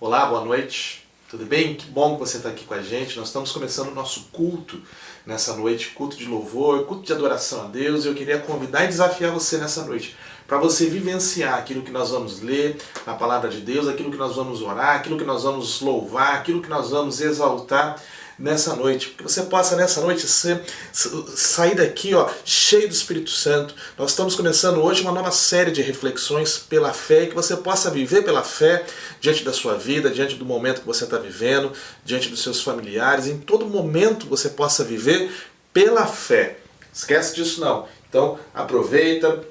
Olá, boa noite, tudo bem? Que bom que você está aqui com a gente. Nós estamos começando o nosso culto nessa noite, culto de louvor, culto de adoração a Deus. E eu queria convidar e desafiar você nessa noite, para você vivenciar aquilo que nós vamos ler na Palavra de Deus, aquilo que nós vamos orar, aquilo que nós vamos louvar, aquilo que nós vamos exaltar nessa noite. Que você possa nessa noite sair daqui cheio do Espírito Santo. Nós estamos começando hoje uma nova série de reflexões pela fé, e que você possa viver pela fé diante da sua vida, diante do momento que você está vivendo, diante dos seus familiares, em todo momento você possa viver pela fé. Esquece disso não. Então aproveita,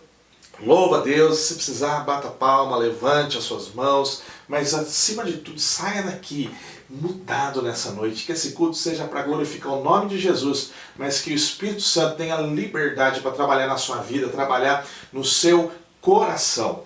louva a Deus, se precisar bata palma, levante as suas mãos, mas acima de tudo saia daqui mudado nessa noite, que esse culto seja para glorificar o nome de Jesus, mas que o Espírito Santo tenha liberdade para trabalhar na sua vida, trabalhar no seu coração.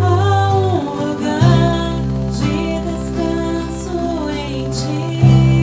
Há um lugar de descanso em ti.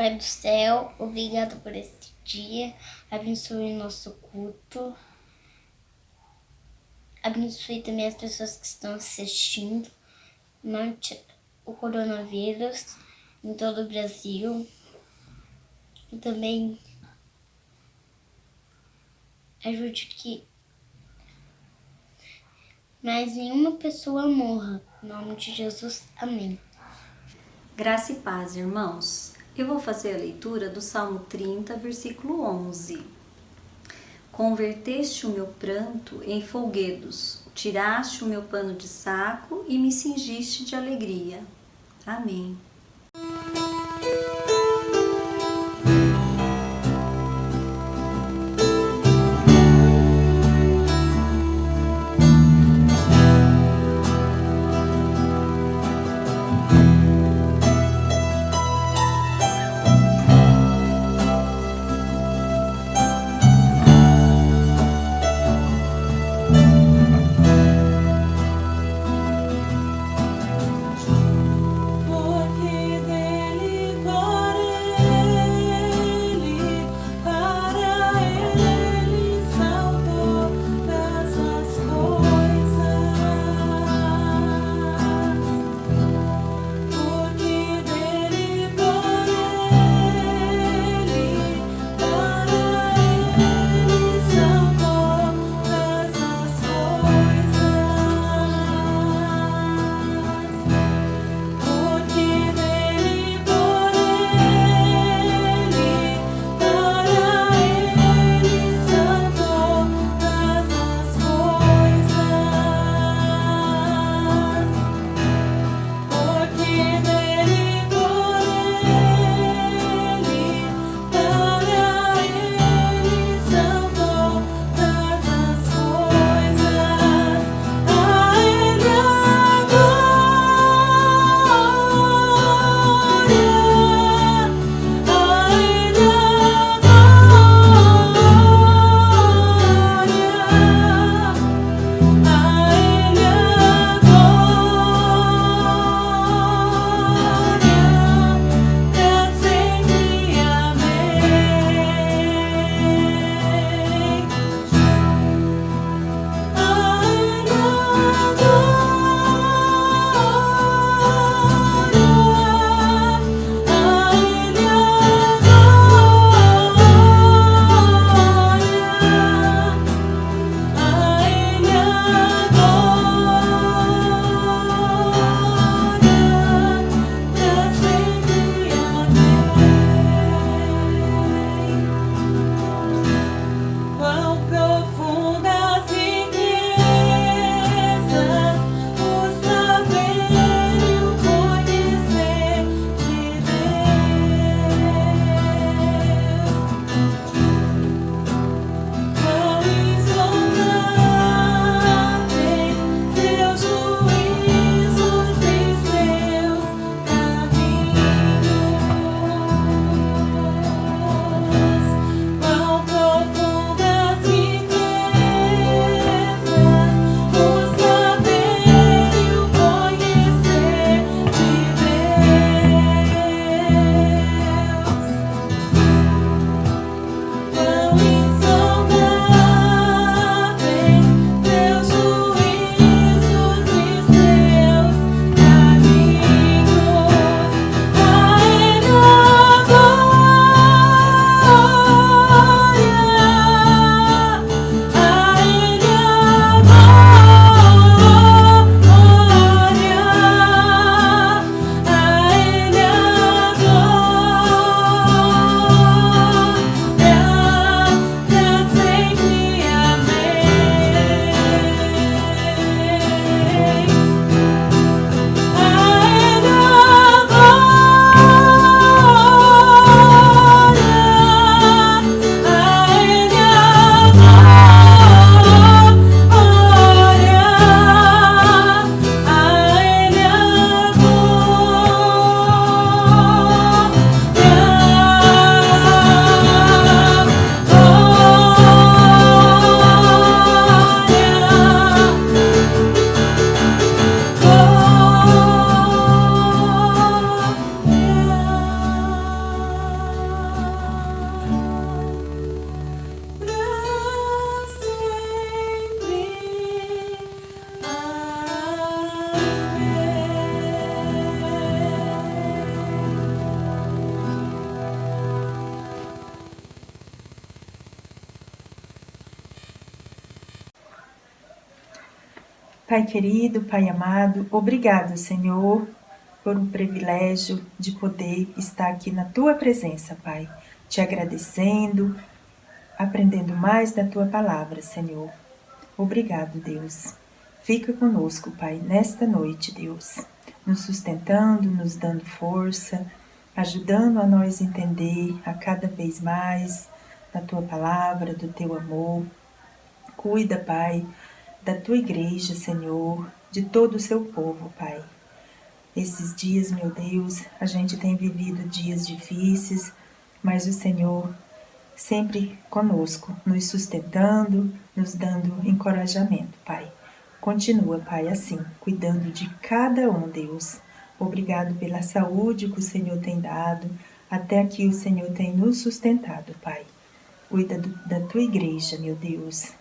Pai do céu, obrigado por esse dia. Abençoe o nosso culto. Abençoe também as pessoas que estão assistindo. Mante o coronavírus em todo o Brasil. E também ajude que mais nenhuma pessoa morra. Em nome de Jesus, amém. Graça e paz, irmãos. Eu vou fazer a leitura do Salmo 30, versículo 11. Converteste o meu pranto em folguedos, tiraste o meu pano de saco e me cingiste de alegria. Amém. Porque Pai querido, Pai amado, obrigado, Senhor, por o privilégio de poder estar aqui na Tua presença, Pai, te agradecendo, aprendendo mais da Tua palavra, Senhor. Obrigado, Deus. Fica conosco, Pai, nesta noite, Deus, nos sustentando, nos dando força, ajudando a nós entender a cada vez mais da Tua palavra, do Teu amor. Cuida, Pai, da Tua igreja, Senhor, de todo o Seu povo, Pai. Esses dias, meu Deus, a gente tem vivido dias difíceis, mas o Senhor sempre conosco, nos sustentando, nos dando encorajamento, Pai. Continua, Pai, assim, cuidando de cada um, Deus. Obrigado pela saúde que o Senhor tem dado, até aqui o Senhor tem nos sustentado, Pai. Cuida da Tua igreja, meu Deus.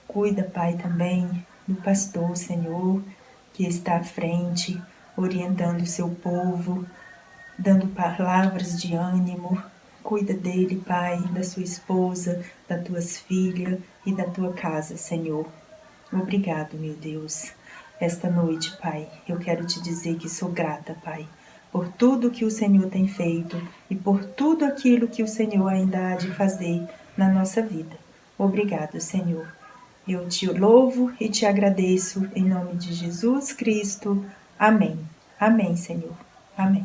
Cuida, Pai, também do pastor, Senhor, que está à frente, orientando o seu povo, dando palavras de ânimo. Cuida dele, Pai, da sua esposa, das tuas filhas e da tua casa, Senhor. Obrigado, meu Deus. Esta noite, Pai, eu quero te dizer que sou grata, Pai, por tudo que o Senhor tem feito e por tudo aquilo que o Senhor ainda há de fazer na nossa vida. Obrigado, Senhor. Eu te louvo e te agradeço em nome de Jesus Cristo. Amém. Amém, Senhor. Amém.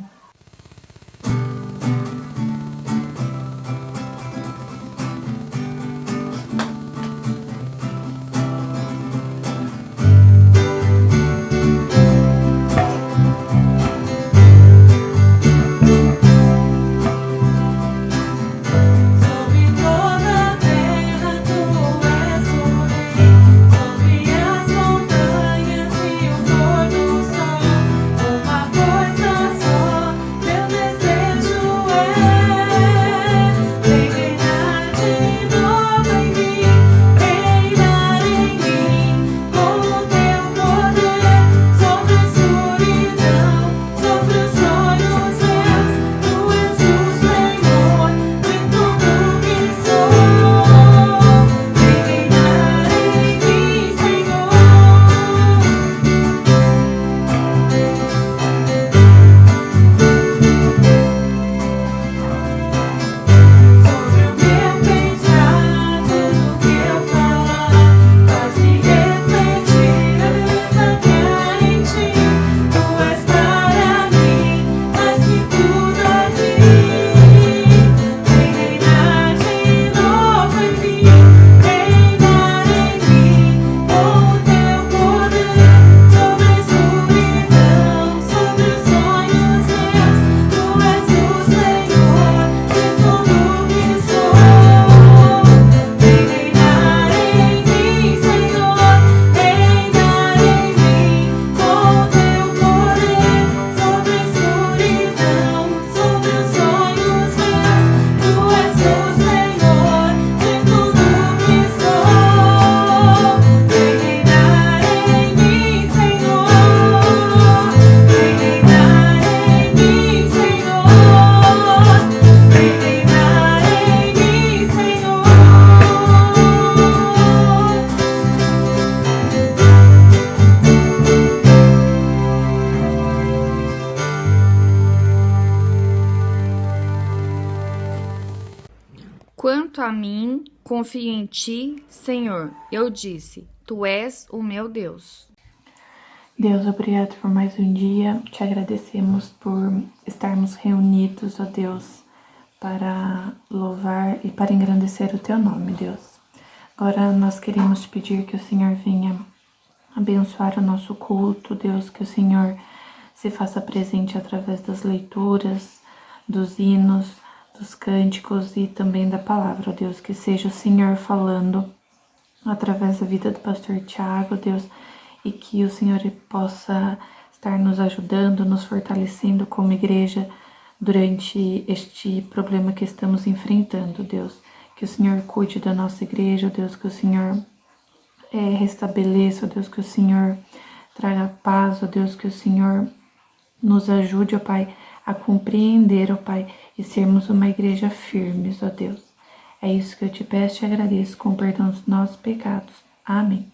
Quanto a mim, confio em ti, Senhor. Eu disse, tu és o meu Deus. Deus, obrigado por mais um dia. Te agradecemos por estarmos reunidos, ó Deus, para louvar e para engrandecer o teu nome, Deus. Agora nós queremos te pedir que o Senhor venha abençoar o nosso culto, Deus, que o Senhor se faça presente através das leituras, dos hinos, dos cânticos e também da palavra, ó Deus, que seja o Senhor falando através da vida do pastor Tiago, Deus, e que o Senhor possa estar nos ajudando, nos fortalecendo como igreja durante este problema que estamos enfrentando, Deus. Que o Senhor cuide da nossa igreja, Deus, que o Senhor restabeleça, Deus, que o Senhor traga paz, ó Deus, que o Senhor nos ajude, ó Pai, a compreender, ó Pai, e sermos uma igreja firmes, ó Deus. É isso que eu te peço e te agradeço, com perdão dos nossos pecados. Amém.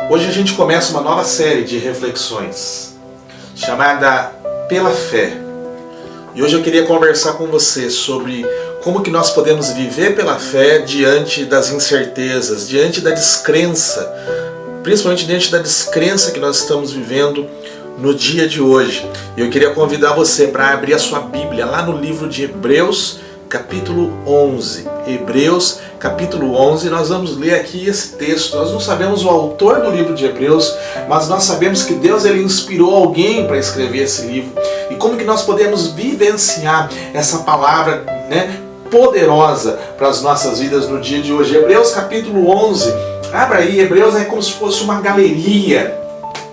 Hoje a gente começa uma nova série de reflexões, chamada Pela Fé. E hoje eu queria conversar com você sobre como que nós podemos viver pela fé diante das incertezas, diante da descrença, principalmente diante da descrença que nós estamos vivendo no dia de hoje. E eu queria convidar você para abrir a sua Bíblia lá no livro de Hebreus, capítulo 11. Hebreus, capítulo 11, nós vamos ler aqui esse texto. Nós não sabemos o autor do livro de Hebreus, mas nós sabemos que Deus ele inspirou alguém para escrever esse livro. E como que nós podemos vivenciar essa palavra, poderosa para as nossas vidas no dia de hoje. Hebreus, capítulo 11. Abra aí, Hebreus é como se fosse uma galeria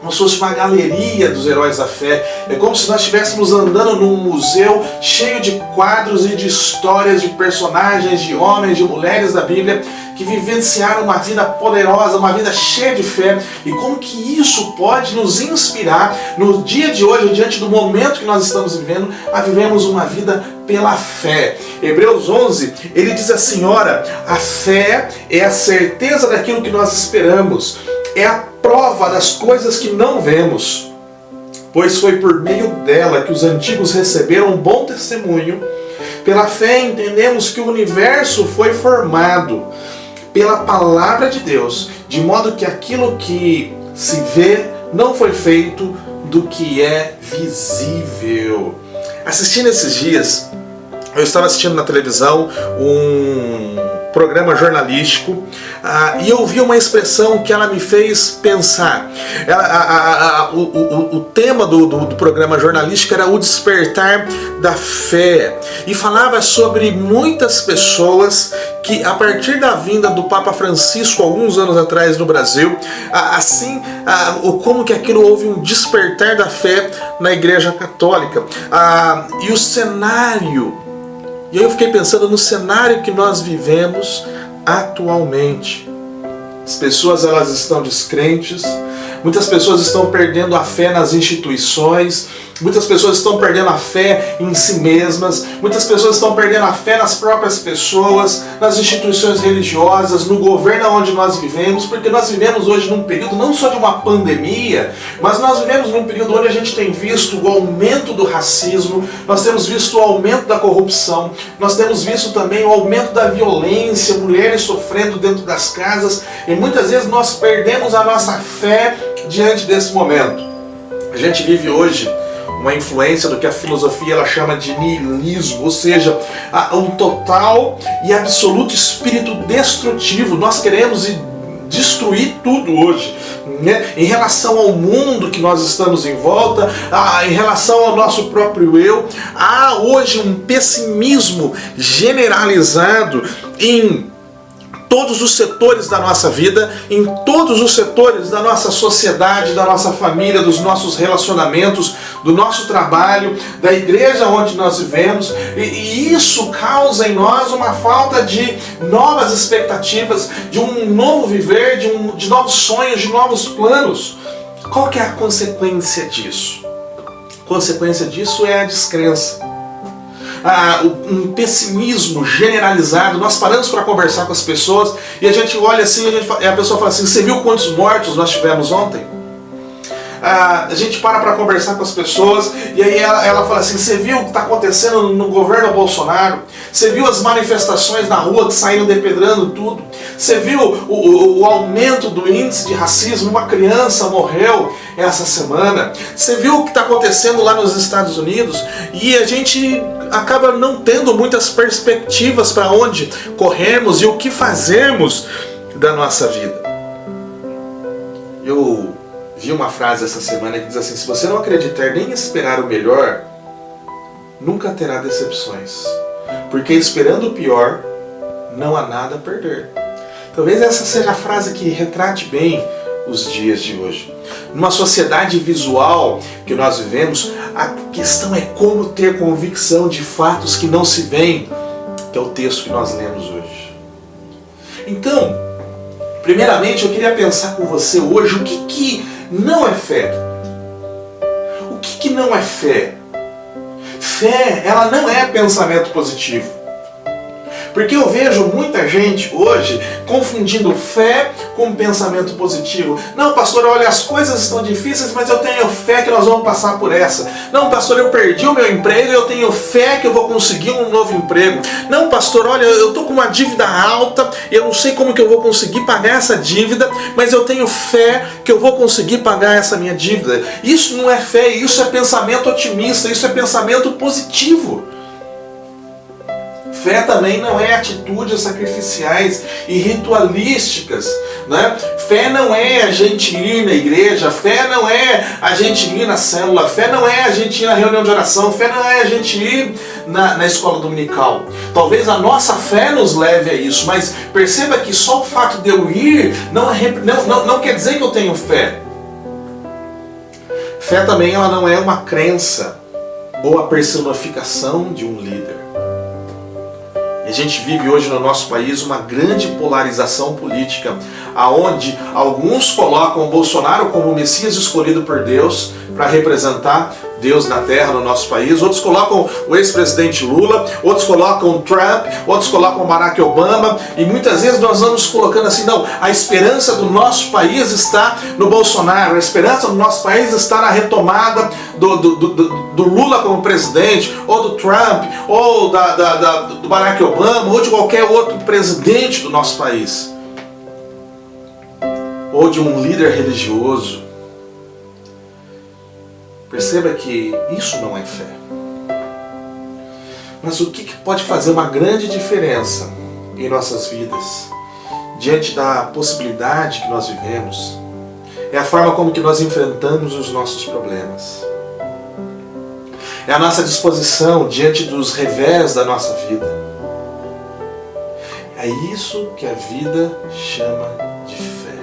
como se fosse uma galeria dos heróis da fé. É como se nós estivéssemos andando num museu cheio de quadros e de histórias de personagens, de homens, de mulheres da Bíblia que vivenciaram uma vida poderosa, uma vida cheia de fé, e como que isso pode nos inspirar no dia de hoje, diante do momento que nós estamos vivendo, a vivermos uma vida pela fé. Hebreus 11, ele diz assim: ora, a fé é a certeza daquilo que nós esperamos, é a prova das coisas que não vemos, pois foi por meio dela que os antigos receberam um bom testemunho. Pela fé entendemos que o universo foi formado pela palavra de Deus, de modo que aquilo que se vê não foi feito do que é visível. Assistindo esses dias, eu estava assistindo na televisão um programa jornalístico e eu vi uma expressão que ela me fez pensar. O tema do programa jornalístico era o despertar da fé, e falava sobre muitas pessoas que, a partir da vinda do Papa Francisco alguns anos atrás no Brasil, como que aquilo houve um despertar da fé na Igreja Católica, e o cenário. E aí eu fiquei pensando no cenário que nós vivemos atualmente. As pessoas, elas estão descrentes, muitas pessoas estão perdendo a fé nas instituições, muitas pessoas estão perdendo a fé em si mesmas, muitas pessoas estão perdendo a fé nas próprias pessoas, nas instituições religiosas, no governo onde nós vivemos, porque nós vivemos hoje num período não só de uma pandemia, mas nós vivemos num período onde a gente tem visto o aumento do racismo, nós temos visto o aumento da corrupção, nós temos visto também o aumento da violência, mulheres sofrendo dentro das casas, e muitas vezes nós perdemos a nossa fé diante desse momento. A gente vive hoje uma influência do que a filosofia ela chama de niilismo, ou seja, um total e absoluto espírito destrutivo. Nós queremos destruir tudo hoje, né? Em relação ao mundo que nós estamos em volta, em relação ao nosso próprio eu. Há hoje um pessimismo generalizado em todos os setores da nossa vida, em todos os setores da nossa sociedade, da nossa família, dos nossos relacionamentos, do nosso trabalho, da igreja onde nós vivemos, e isso causa em nós uma falta de novas expectativas, de um novo viver, de novos sonhos, de novos planos. Qual que é a consequência disso? A consequência disso é a descrença. Um pessimismo generalizado. Nós paramos para conversar com as pessoas e a gente olha assim, a pessoa fala assim: você viu quantos mortos nós tivemos ontem? A gente para conversar com as pessoas e aí ela fala assim: você viu o que está acontecendo no governo Bolsonaro? Você viu as manifestações na rua que saíram depedrando tudo? Você viu o aumento do índice de racismo? Uma criança morreu essa semana. Você viu o que está acontecendo lá nos Estados Unidos? E a gente acaba não tendo muitas perspectivas para onde corremos e o que fazemos da nossa vida. Eu vi uma frase essa semana que diz assim: se você não acreditar nem esperar o melhor, nunca terá decepções, porque esperando o pior, não há nada a perder. Talvez essa seja a frase que retrate bem os dias de hoje. Numa sociedade visual que nós vivemos, a questão é como ter convicção de fatos que não se veem, que é o texto que nós lemos hoje. Então, primeiramente eu queria pensar com você hoje o que não é fé. O que não é fé? Fé, ela não é pensamento positivo. Porque eu vejo muita gente hoje confundindo fé com pensamento positivo. Não, pastor, olha, as coisas estão difíceis, mas eu tenho fé que nós vamos passar por essa. Não, pastor, eu perdi o meu emprego e eu tenho fé que eu vou conseguir um novo emprego. Não, pastor, olha, eu estou com uma dívida alta e eu não sei como que eu vou conseguir pagar essa dívida, mas eu tenho fé que eu vou conseguir pagar essa minha dívida. Isso não é fé, isso é pensamento otimista, isso é pensamento positivo. Fé também não é atitudes sacrificiais e ritualísticas, né? Fé não é a gente ir na igreja, fé não é a gente ir na célula, fé não é a gente ir na reunião de oração, fé não é a gente ir na escola dominical. Talvez a nossa fé nos leve a isso, mas perceba que só o fato de eu ir não quer dizer que eu tenho fé. Fé também ela não é uma crença ou a personificação de um líder. E a gente vive hoje no nosso país uma grande polarização política, aonde alguns colocam o Bolsonaro como o Messias escolhido por Deus para representar Deus na terra, no nosso país. Outros colocam o ex-presidente Lula, outros colocam Trump, outros colocam Barack Obama, e muitas vezes nós vamos colocando assim, não, a esperança do nosso país está no Bolsonaro, a esperança do nosso país está na retomada do Lula como presidente, ou do Trump, ou do Barack Obama, ou de qualquer outro presidente do nosso país, ou de um líder religioso. Perceba que isso não é fé. Mas o que pode fazer uma grande diferença em nossas vidas, diante da possibilidade que nós vivemos, é a forma como que nós enfrentamos os nossos problemas. É a nossa disposição diante dos revés da nossa vida. É isso que a vida chama de fé.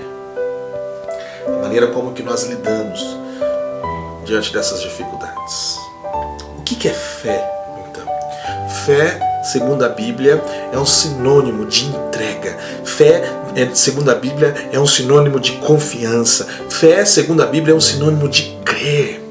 A maneira como que nós lidamos diante dessas dificuldades. O que é fé, então? Fé, segundo a Bíblia, é um sinônimo de entrega. Fé, segundo a Bíblia, é um sinônimo de confiança. Fé, segundo a Bíblia, é um sinônimo de crer.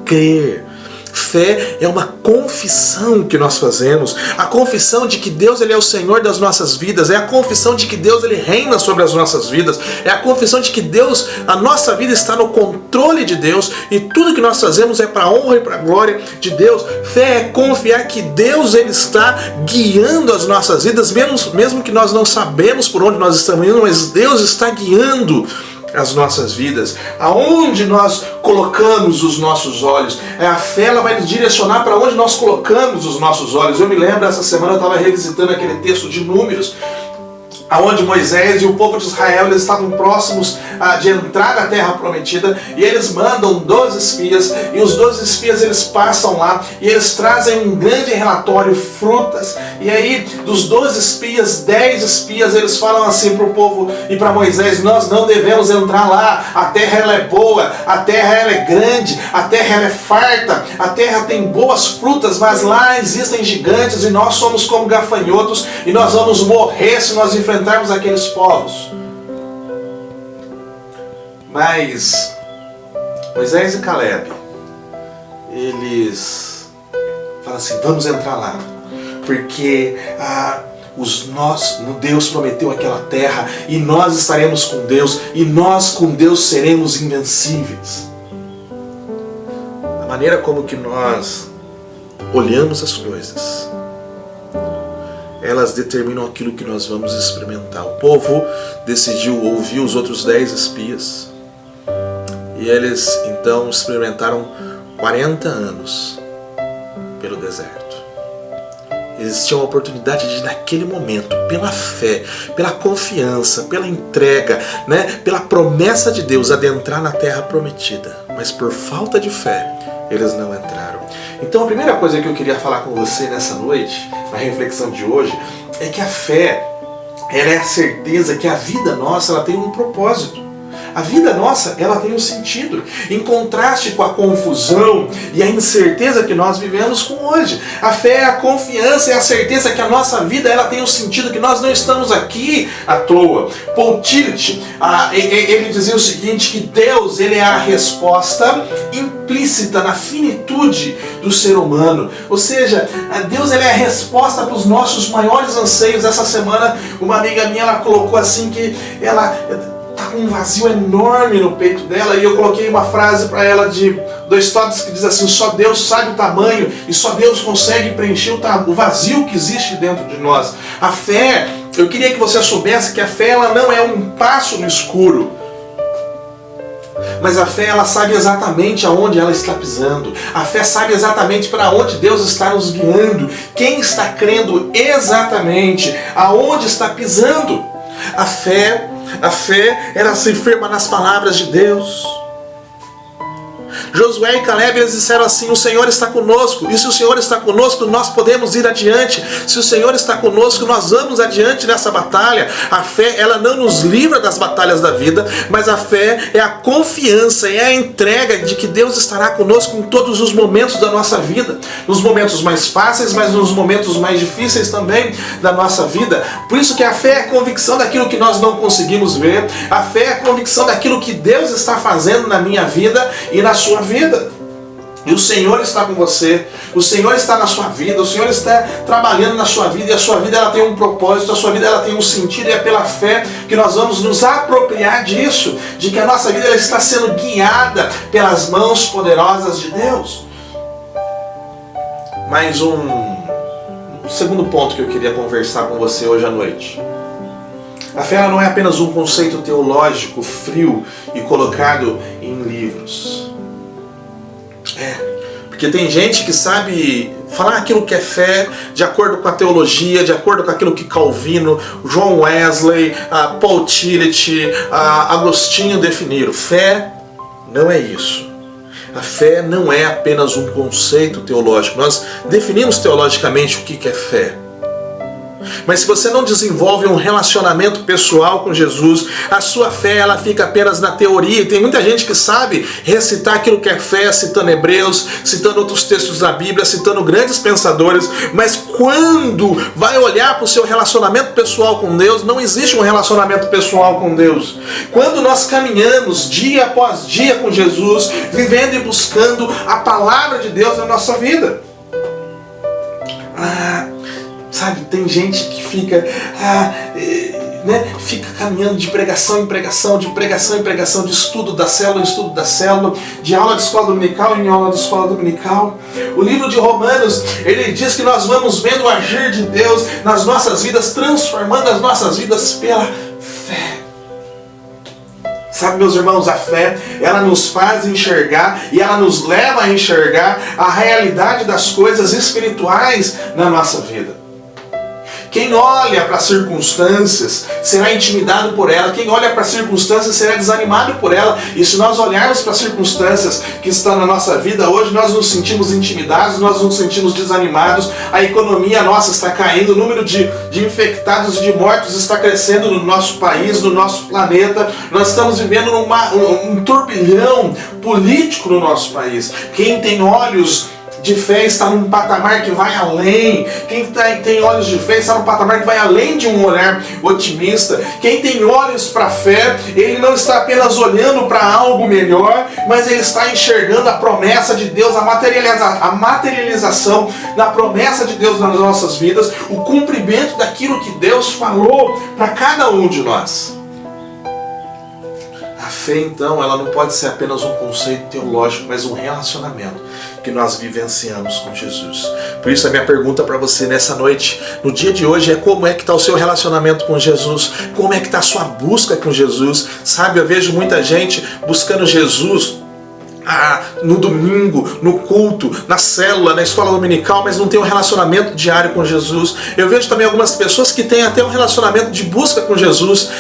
Crer. Fé é uma confissão que nós fazemos, a confissão de que Deus ele é o Senhor das nossas vidas, é a confissão de que Deus ele reina sobre as nossas vidas, é a confissão de que Deus, a nossa vida está no controle de Deus e tudo que nós fazemos é para a honra e para a glória de Deus. Fé é confiar que Deus ele está guiando as nossas vidas, mesmo que nós não sabemos por onde nós estamos indo, mas Deus está guiando as nossas vidas. Aonde nós colocamos os nossos olhos, a fé ela vai nos direcionar para onde nós colocamos os nossos olhos. Eu me lembro, essa semana eu estava revisitando aquele texto de Números, aonde Moisés e o povo de Israel eles estavam próximos de entrar na terra prometida, e eles mandam 12 espias, e os 12 espias eles passam lá e eles trazem um grande relatório, frutas, e aí dos 12 espias, 10 espias eles falam assim para o povo e para Moisés: nós não devemos entrar lá, a terra ela é boa, a terra ela é grande, a terra ela é farta, a terra tem boas frutas, mas lá existem gigantes e nós somos como gafanhotos e nós vamos morrer se nós enfrentarmos aqueles povos. Mas Moisés e Caleb, eles falam assim: vamos entrar lá, porque Deus prometeu aquela terra e nós estaremos com Deus e nós com Deus seremos invencíveis. A maneira como que nós olhamos as coisas, elas determinam aquilo que nós vamos experimentar. O povo decidiu ouvir os outros 10 espias e eles então experimentaram 40 anos pelo deserto. Eles tinham a oportunidade de, naquele momento, pela fé, pela confiança, pela entrega, pela promessa de Deus, adentrar na terra prometida. Mas por falta de fé, eles não entraram. Então a primeira coisa que eu queria falar com você nessa noite, na reflexão de hoje, é que a fé, ela é a certeza que a vida nossa ela tem um propósito. A vida nossa, ela tem um sentido, em contraste com a confusão e a incerteza que nós vivemos com hoje. A fé é a confiança e a certeza que a nossa vida ela tem um sentido, que nós não estamos aqui à toa. Paul Tillich, ele dizia o seguinte, que Deus ele é a resposta implícita na finitude do ser humano. Ou seja, Deus ele é a resposta para os nossos maiores anseios. Essa semana, uma amiga minha ela colocou assim que ela tá com um vazio enorme no peito dela, e eu coloquei uma frase para ela de Dostoiévski que diz assim: só Deus sabe o tamanho e só Deus consegue preencher o vazio que existe dentro de nós. A fé, eu queria que você soubesse que a fé ela não é um passo no escuro, mas a fé ela sabe exatamente aonde ela está pisando. A fé sabe exatamente para onde Deus está nos guiando. Quem está crendo exatamente aonde está pisando. A fé, ela se firma nas palavras de Deus. Josué e Caleb, eles disseram assim: o Senhor está conosco, e se o Senhor está conosco, nós podemos ir adiante. Se o Senhor está conosco, nós vamos adiante nessa batalha. A fé, ela não nos livra das batalhas da vida, mas a fé é a confiança, é a entrega de que Deus estará conosco em todos os momentos da nossa vida, nos momentos mais fáceis, mas nos momentos mais difíceis também da nossa vida. Por isso que a fé é a convicção daquilo que nós não conseguimos ver, a fé é a convicção daquilo que Deus está fazendo na minha vida e na sua vida. E o Senhor está com você, o Senhor está na sua vida, o Senhor está trabalhando na sua vida, e a sua vida ela tem um propósito, a sua vida ela tem um sentido, e é pela fé que nós vamos nos apropriar disso, de que a nossa vida ela está sendo guiada pelas mãos poderosas de Deus. Mais um segundo ponto que eu queria conversar com você hoje à noite. A fé ela não é apenas um conceito teológico frio e colocado em livros. Porque tem gente que sabe falar aquilo que é fé de acordo com a teologia, de acordo com aquilo que Calvino, John Wesley, Paul Tillich, Agostinho definiram. Fé não é isso. A fé não é apenas um conceito teológico. Nós definimos teologicamente o que é fé. Mas se você não desenvolve um relacionamento pessoal com Jesus, a sua fé ela fica apenas na teoria. E tem muita gente que sabe recitar aquilo que é fé, citando Hebreus, citando outros textos da Bíblia, citando grandes pensadores, mas quando vai olhar para o seu relacionamento pessoal com Deus, não existe um relacionamento pessoal com Deus. Quando nós caminhamos dia após dia com Jesus, vivendo e buscando a palavra de Deus na nossa vida. Sabe, tem gente que fica, fica caminhando de pregação em pregação, de pregação em pregação, de estudo da célula em estudo da célula, de aula de escola dominical em aula de escola dominical. O livro de Romanos, ele diz que nós vamos vendo o agir de Deus nas nossas vidas, transformando as nossas vidas pela fé. Sabe, meus irmãos, a fé, ela nos faz enxergar e ela nos leva a enxergar a realidade das coisas espirituais na nossa vida. Quem olha para as circunstâncias será intimidado por ela. Quem olha para as circunstâncias será desanimado por ela. E se nós olharmos para as circunstâncias que estão na nossa vida hoje, nós nos sentimos intimidados, nós nos sentimos desanimados. A economia nossa está caindo, o número de infectados e de mortos está crescendo no nosso país, no nosso planeta. Nós estamos vivendo um turbilhão político no nosso país. Quem tem olhos de fé está num patamar que vai além. Quem tem olhos de fé está num patamar que vai além de um olhar otimista. Quem tem olhos para a fé, ele não está apenas olhando para algo melhor, mas ele está enxergando a promessa de Deus, a materialização da promessa de Deus nas nossas vidas, o cumprimento daquilo que Deus falou para cada um de nós. A fé, então, ela não pode ser apenas um conceito teológico, mas um relacionamento que nós vivenciamos com Jesus. Por isso a minha pergunta para você nessa noite, no dia de hoje, é como é que está o seu relacionamento com Jesus? Como é que está a sua busca com Jesus? Sabe, eu vejo muita gente buscando Jesus no domingo, no culto, na célula, na escola dominical, mas não tem um relacionamento diário com Jesus. Eu vejo também algumas pessoas que têm até um relacionamento de busca com Jesus,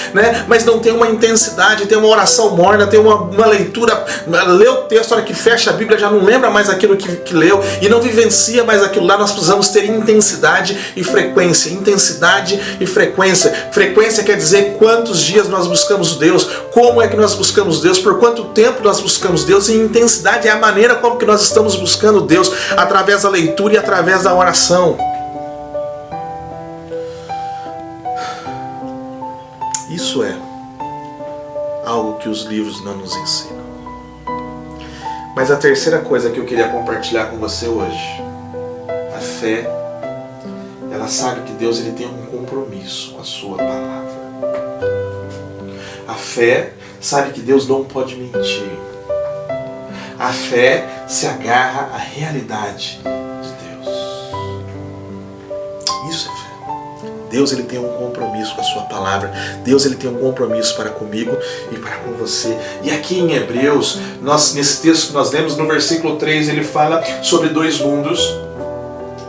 mas não tem uma intensidade, tem uma oração morna, tem uma leitura, lê o texto, a hora que fecha a Bíblia já não lembra mais aquilo que leu e não vivencia mais aquilo lá. Nós precisamos ter intensidade e frequência. Intensidade e frequência. Frequência quer dizer quantos dias nós buscamos Deus, como é que nós buscamos Deus, por quanto tempo nós buscamos Deus, e intensidade é a maneira como que nós estamos buscando Deus, através da leitura e através da oração. Isso é algo que os livros não nos ensinam. Mas a terceira coisa que eu queria compartilhar com você hoje, a fé, ela sabe que Deus ele tem um compromisso com a sua palavra. A fé sabe que Deus não pode mentir. A fé se agarra à realidade de Deus. Isso é fé. Deus ele tem um compromisso com a sua palavra. Deus ele tem um compromisso para comigo e para com você. E aqui em Hebreus, nesse texto que nós lemos, no versículo 3, ele fala sobre dois mundos.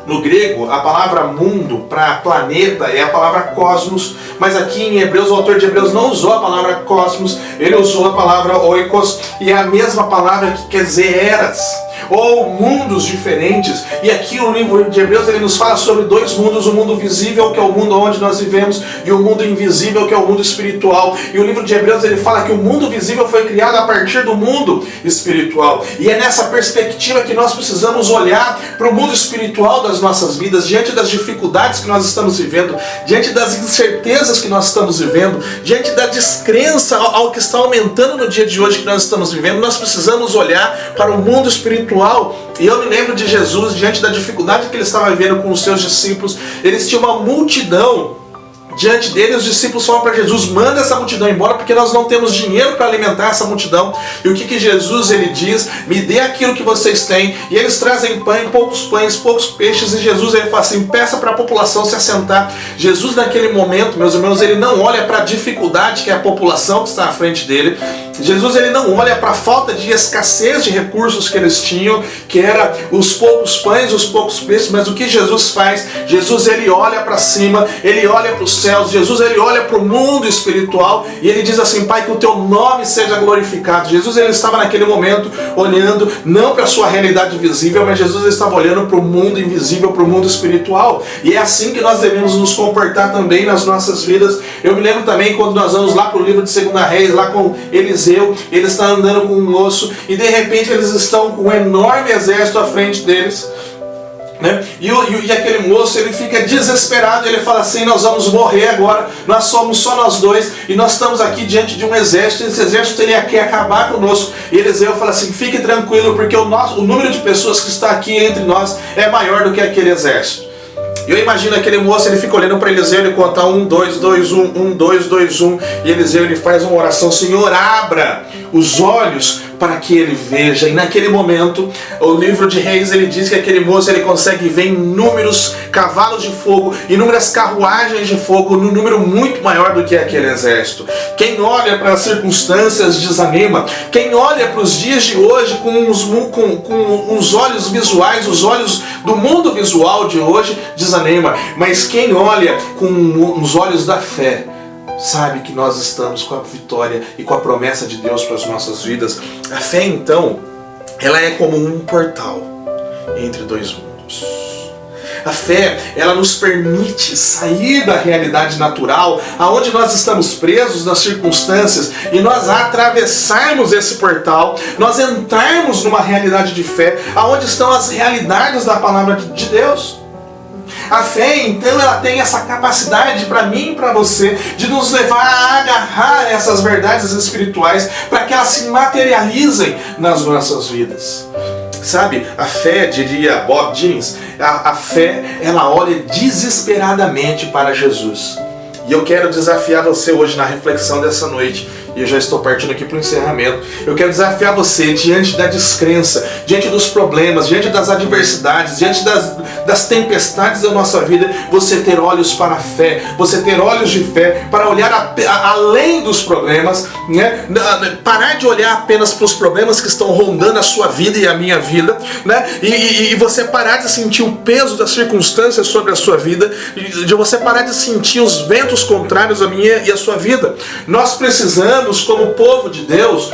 No grego, a palavra mundo para planeta é a palavra cosmos, mas aqui em Hebreus, o autor de Hebreus não usou a palavra cosmos, ele usou a palavra oikos, e é a mesma palavra que quer dizer eras, ou mundos diferentes. E aqui o livro de Hebreus ele nos fala sobre dois mundos: o mundo visível, que é o mundo onde nós vivemos, e o mundo invisível, que é o mundo espiritual. E o livro de Hebreus ele fala que o mundo visível foi criado a partir do mundo espiritual, e é nessa perspectiva que nós precisamos olhar para o mundo espiritual das nossas vidas, diante das dificuldades que nós estamos vivendo, diante das incertezas que nós estamos vivendo, diante da descrença ao que está aumentando no dia de hoje que nós estamos vivendo. Nós precisamos olhar para o mundo espiritual. E eu me lembro de Jesus, diante da dificuldade que ele estava vivendo com os seus discípulos. Eles tinham uma multidão diante dele, os discípulos falam para Jesus: manda essa multidão embora, porque nós não temos dinheiro para alimentar essa multidão. E o que Jesus ele diz? Me dê aquilo que vocês têm. E eles trazem pães, poucos peixes, e Jesus ele fala assim: peça para a população se assentar. Jesus naquele momento, meus irmãos, ele não olha para a dificuldade que é a população que está à frente dele. Jesus ele não olha para a falta de escassez de recursos que eles tinham, que era os poucos pães, os poucos peixes, mas o que Jesus faz? Jesus ele olha para cima, ele olha para os céus, Jesus ele olha para o mundo espiritual e ele diz assim: Pai, que o teu nome seja glorificado. Jesus ele estava naquele momento olhando não para a sua realidade visível, mas Jesus estava olhando para o mundo invisível, para o mundo espiritual. E é assim que nós devemos nos comportar também nas nossas vidas. Eu me lembro também quando nós vamos lá para o livro de 2 Reis, lá com Eliseu, ele está andando com um moço e de repente eles estão com um enorme exército à frente deles, né? E aquele moço ele fica desesperado, ele fala assim: nós vamos morrer agora, nós somos só nós dois e nós estamos aqui diante de um exército, esse exército ele quer acabar conosco. E Eliseu fala assim: fique tranquilo, porque o número de pessoas que está aqui entre nós é maior do que aquele exército. Eu imagino aquele moço, ele fica olhando para Eliseu, ele conta 1, 2, 2, 1, 1, 2, 2, 1, e Eliseu ele faz uma oração: Senhor, abra os olhos para que ele veja. E naquele momento, o livro de Reis ele diz que aquele moço ele consegue ver inúmeros cavalos de fogo, inúmeras carruagens de fogo, num número muito maior do que aquele exército. Quem olha para as circunstâncias desanima. Quem olha para os dias de hoje com os olhos visuais, os olhos do mundo visual de hoje, desanima. Mas quem olha com os olhos da fé, sabe que nós estamos com a vitória e com a promessa de Deus para as nossas vidas. A fé, então, ela é como um portal entre dois mundos. A fé, ela nos permite sair da realidade natural, aonde nós estamos presos nas circunstâncias, e nós atravessarmos esse portal, nós entrarmos numa realidade de fé, aonde estão as realidades da palavra de Deus. A fé, então, ela tem essa capacidade para mim e para você de nos levar a agarrar essas verdades espirituais para que elas se materializem nas nossas vidas. Sabe, a fé, diria Bob Jeans, a fé, ela olha desesperadamente para Jesus. E eu quero desafiar você hoje na reflexão dessa noite, e eu já estou partindo aqui para o encerramento. Eu quero desafiar você diante da descrença, diante dos problemas, diante das adversidades, diante das tempestades da nossa vida, você ter olhos para a fé, você ter olhos de fé para olhar além dos problemas, né? Parar de olhar apenas para os problemas que estão rondando a sua vida e a minha vida, né? E você parar de sentir o peso das circunstâncias sobre a sua vida, de você parar de sentir os ventos contrários à minha e à sua vida. Nós precisamos, como povo de Deus,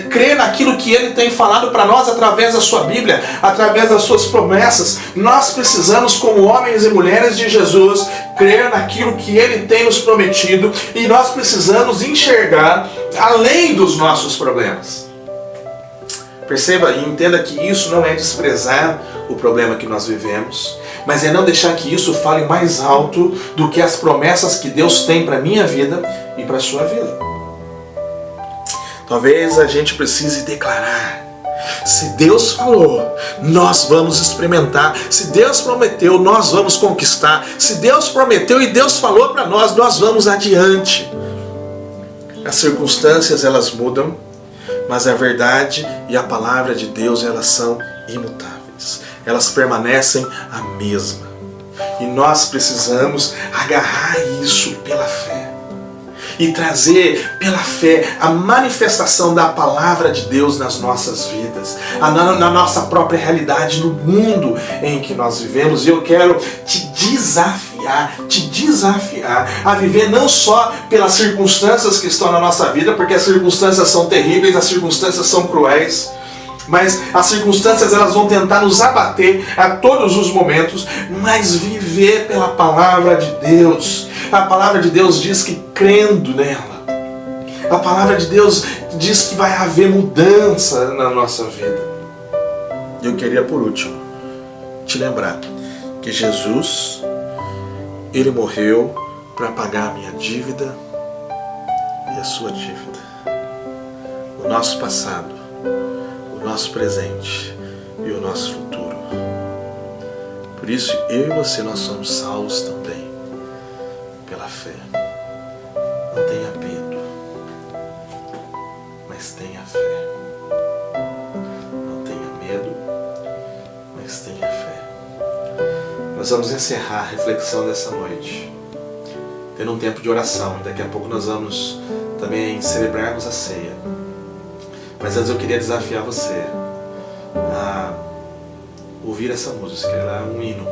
crer naquilo que Ele tem falado para nós através da sua Bíblia, através das suas promessas. Nós precisamos, como homens e mulheres de Jesus, crer naquilo que Ele tem nos prometido, e nós precisamos enxergar além dos nossos problemas. Perceba e entenda que isso não é desprezar o problema que nós vivemos, mas é não deixar que isso fale mais alto do que as promessas que Deus tem para a minha vida e para a sua vida. Talvez a gente precise declarar: se Deus falou, nós vamos experimentar. Se Deus prometeu, nós vamos conquistar. Se Deus prometeu e Deus falou para nós, nós vamos adiante. As circunstâncias, elas mudam, mas a verdade e a palavra de Deus, elas são imutáveis. Elas permanecem a mesma. E nós precisamos agarrar isso pela fé. e trazer pela fé a manifestação da palavra de Deus nas nossas vidas, na nossa própria realidade, no mundo em que nós vivemos. E eu quero te desafiar a viver não só pelas circunstâncias que estão na nossa vida, porque as circunstâncias são terríveis, as circunstâncias são cruéis, mas as circunstâncias elas vão tentar nos abater a todos os momentos, mas viver pela palavra de Deus. A palavra de Deus diz que crendo nela, a palavra de Deus diz que vai haver mudança na nossa vida. E eu queria por último te lembrar que Jesus, Ele morreu para pagar a minha dívida e a sua dívida, o nosso passado, o nosso presente e o nosso futuro. Por isso, eu e você, nós somos salvos também pela fé. Não tenha medo, mas tenha fé. Não tenha medo, mas tenha fé. Nós vamos encerrar a reflexão dessa noite tendo um tempo de oração, e daqui a pouco nós vamos também celebrarmos a ceia. Mas antes eu queria desafiar você a ouvir essa música. Ela é um hino.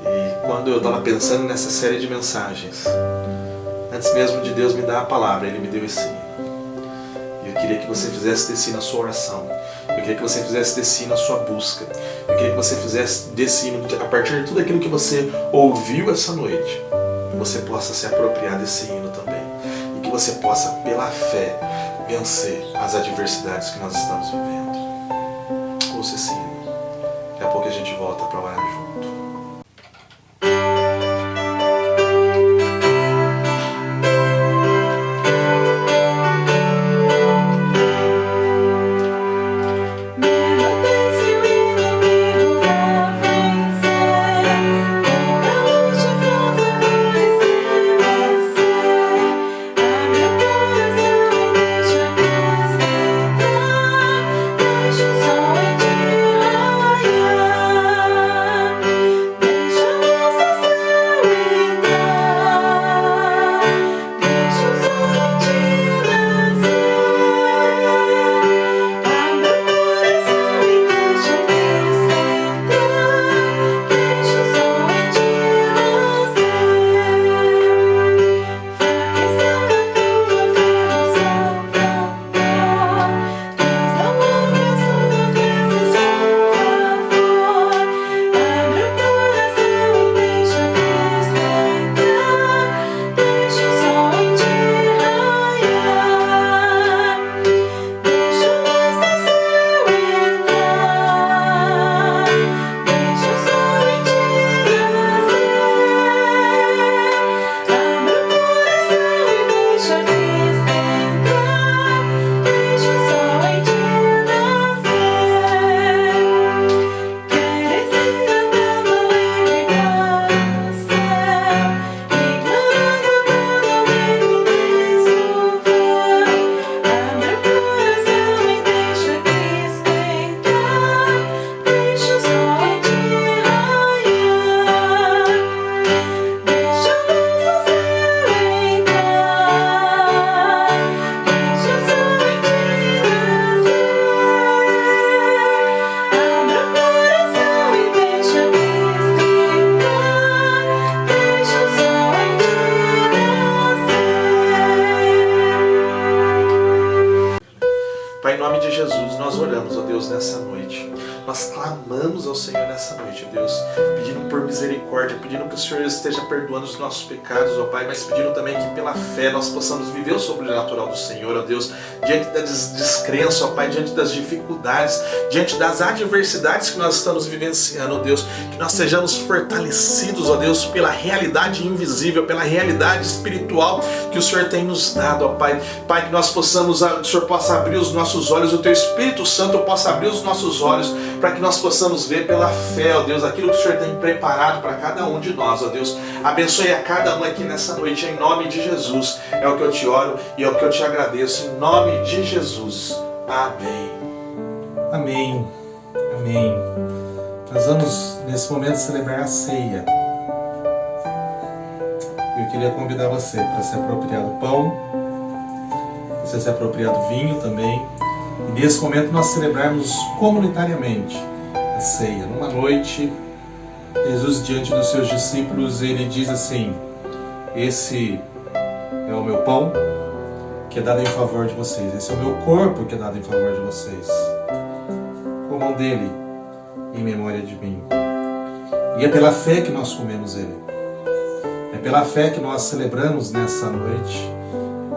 E quando eu estava pensando nessa série de mensagens, antes mesmo de Deus me dar a palavra, Ele me deu esse hino. E eu queria que você fizesse desse hino a sua oração. Eu queria que você fizesse desse hino a sua busca. Eu queria que você fizesse desse hino, a partir de tudo aquilo que você ouviu essa noite, que você possa se apropriar desse hino também. E que você possa, pela fé, vencer as adversidades que nós estamos vivendo. Ouça esse hino. Daqui a pouco a gente volta para orar junto. Pai, em nome de Jesus, nós oramos, ó Deus, nessa noite. Nós clamamos ao Senhor nessa noite, ó Deus, pedindo por misericórdia, pedindo que o Senhor esteja perdoando os nossos pecados, ó Pai, mas pedindo também que pela fé nós possamos viver o sobrenatural do Senhor, ó Deus, diante da descrença, ó Pai, diante das dificuldades, diante das adversidades que nós estamos vivenciando, ó Deus, que nós sejamos fortalecidos, ó Deus, pela realidade invisível, pela realidade espiritual que o Senhor tem nos dado, ó Pai. Pai, que nós possamos, o Senhor possa abrir os nossos olhos, o Teu Espírito Santo possa abrir os nossos olhos, para que nós possamos ver pela fé, ó Deus, aquilo que o Senhor tem preparado para cada um de nós, ó Deus. Abençoe a cada um aqui nessa noite, em nome de Jesus. É o que eu te oro e é o que eu te agradeço, em nome de Jesus. Amém. Amém. Amém. Nós vamos, nesse momento, celebrar a ceia. Eu queria convidar você para se apropriar do pão, você se apropriar do vinho também. E nesse momento nós celebrarmos comunitariamente a ceia. Numa noite, Jesus, diante dos seus discípulos, ele diz assim: esse é o meu pão que é dado em favor de vocês. Esse é o meu corpo que é dado em favor de vocês. Comam dele em memória de mim. E é pela fé que nós comemos ele. É pela fé que nós celebramos nessa noite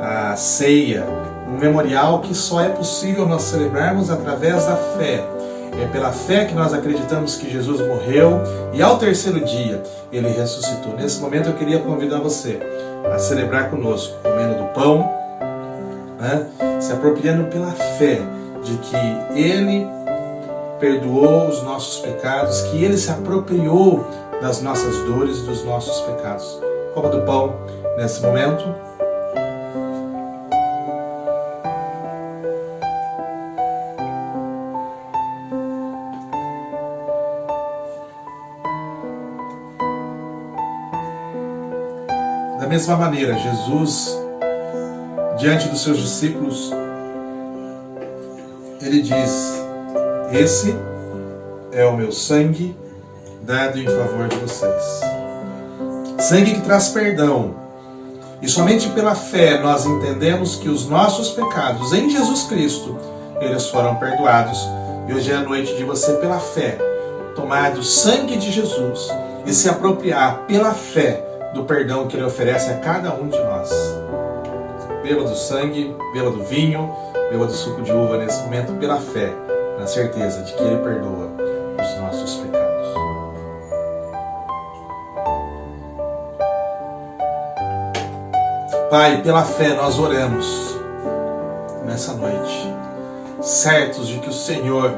a ceia, um memorial que só é possível nós celebrarmos através da fé. É pela fé que nós acreditamos que Jesus morreu e ao terceiro dia ele ressuscitou. Nesse momento eu queria convidar você a celebrar conosco, comendo do pão, né? Se apropriando pela fé de que ele perdoou os nossos pecados, que ele se apropriou das nossas dores e dos nossos pecados. Coma do pão nesse momento. Da mesma maneira, Jesus, diante dos seus discípulos, ele diz: esse é o meu sangue dado em favor de vocês. Sangue que traz perdão. E somente pela fé nós entendemos que os nossos pecados em Jesus Cristo, eles foram perdoados. E hoje é a noite de você, pela fé, tomar do sangue de Jesus e se apropriar pela fé do perdão que ele oferece a cada um de nós. Beba do sangue, beba do vinho, beba do suco de uva nesse momento pela fé, na certeza de que ele perdoa os nossos pecados. Pai, pela fé nós oramos nessa noite, certos de que o Senhor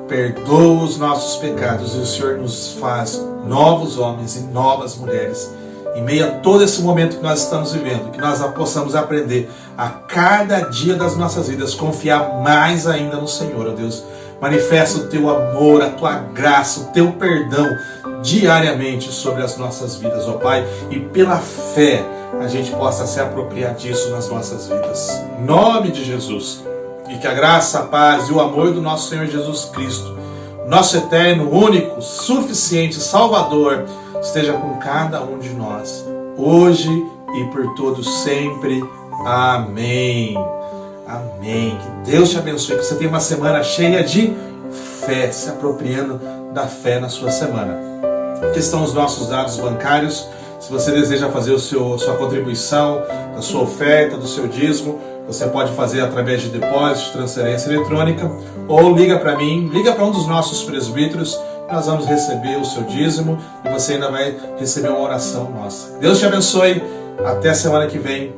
perdoa os nossos pecados e o Senhor nos faz novos homens e novas mulheres. Em meio a todo esse momento que nós estamos vivendo, que nós possamos aprender a cada dia das nossas vidas, confiar mais ainda no Senhor, ó Deus. Manifesta o teu amor, a tua graça, o teu perdão diariamente sobre as nossas vidas, ó Pai. E pela fé a gente possa se apropriar disso nas nossas vidas. Em nome de Jesus. E que a graça, a paz e o amor do nosso Senhor Jesus Cristo, nosso eterno, único, suficiente Salvador, esteja com cada um de nós, hoje e por todos sempre. Amém. Amém. Que Deus te abençoe, que você tenha uma semana cheia de fé, se apropriando da fé na sua semana. Aqui estão os nossos dados bancários. Se você deseja fazer a sua contribuição, a sua oferta, do seu dízimo, você pode fazer através de depósito, transferência eletrônica, ou liga para mim, liga para um dos nossos presbíteros. Nós vamos receber o seu dízimo e você ainda vai receber uma oração nossa. Deus te abençoe. Até a semana que vem.